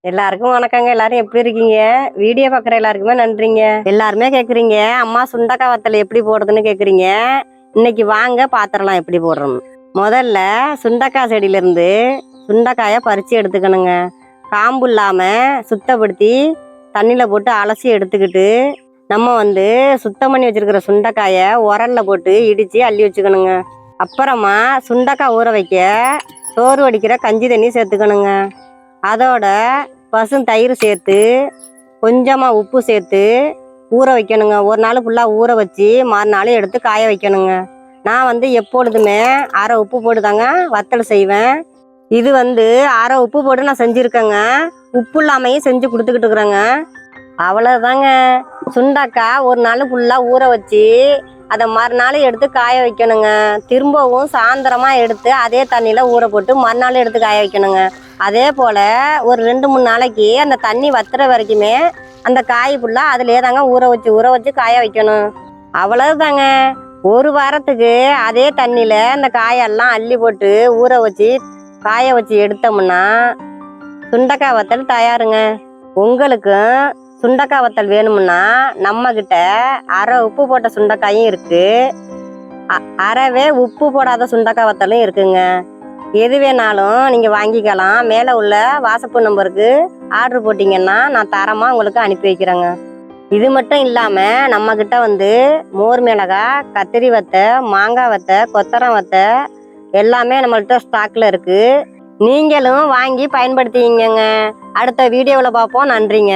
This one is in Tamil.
எல்லாருக்கும் வணக்கங்க. எல்லாரும் எப்படி இருக்கீங்க? வீடியோ பாக்குற எல்லாருக்குமே நன்றிங்க. எல்லாருமே கேக்குறீங்க, அம்மா சுண்டக்காய் வத்தல் எப்படி போடுறதுன்னு கேக்குறீங்க. இன்னைக்கு வாங்க பாத்திரலாம் எப்படி போடுறோம். முதல்ல சுண்டக்காய் செடியில இருந்து சுண்டக்காயை பறிச்சு எடுத்துக்கணுங்க. காம்பு இல்லாம சுத்தப்படுத்தி தண்ணியில போட்டு அலசி எடுத்துக்கிட்டு நம்ம சுத்தம் பண்ணி வச்சிருக்கிற சுண்டக்காயை உரல்ல போட்டு இடிச்சு அள்ளி வச்சுக்கணுங்க. அப்புறமா சுண்டக்காய் ஊற வைக்க சோறு வடிக்கிற கஞ்சி தண்ணி சேர்த்துக்கணுங்க. அதோட பசும் தயிர் சேர்த்து கொஞ்சமாக உப்பு சேர்த்து ஊற வைக்கணுங்க. ஒரு நாள் ஃபுல்லாக ஊற வச்சு மறுநாள் எடுத்து காய வைக்கணுங்க. நான் எப்பொழுதுமே அரை உப்பு போட்டு தாங்க வத்தல் செய்வேன். இது அரை உப்பு போட்டு நான் செஞ்சுருக்கேங்க. உப்பு இல்லாமையும் செஞ்சு கொடுத்துக்கிட்டு இருக்கிறேங்க. அவ்வளோதாங்க. சுண்டக்காய் ஒரு நாள் ஃபுல்லாக ஊற வச்சு அதை மறுநாள் எடுத்து காய வைக்கணுங்க. திரும்பவும் சாயந்தரமாக எடுத்து அதே தண்ணியில் ஊற போட்டு மறுநாள் எடுத்து காய வைக்கணுங்க. அதே போல் ஒரு 2-3 நாளைக்கு அந்த தண்ணி வத்துற வரைக்குமே அந்த காய் ஃபுல்லாக அதிலே தாங்க ஊற வச்சு காய வைக்கணும். அவ்வளவுதாங்க. ஒரு வாரத்துக்கு அதே தண்ணியில் அந்த காயெல்லாம் அள்ளி போட்டு ஊற வச்சு காய வச்சு எடுத்தோம்னா சுண்டக்காய் வத்தல் தயாருங்க. உங்களுக்கும் சுண்டக்காய் வத்தல் வேணும்னா நம்ம கிட்ட அரை உப்பு போட்ட சுண்டக்காயும் இருக்கு, அரைவே உப்பு போடாத சுண்டக்காய் வத்தலும் இருக்குங்க. எது வேணாலும் நீங்க வாங்கிக்கலாம். மேல உள்ள வாட்ஸ்அப் நம்பருக்கு ஆர்டர் போட்டீங்கன்னா நான் தரமா உங்களுக்கு அனுப்பி வைக்கிறேங்க. இது மட்டும் இல்லாம நம்ம கிட்ட மோர் மிளகாய், கத்திரி வத்தை, மாங்காய் வத்தை, கொத்தரம் வத்தை எல்லாமே நம்மள்கிட்ட ஸ்டாக்ல இருக்கு. நீங்களும் வாங்கி பயன்படுத்திங்க. அடுத்த வீடியோவில் பார்ப்போம். நன்றிங்க.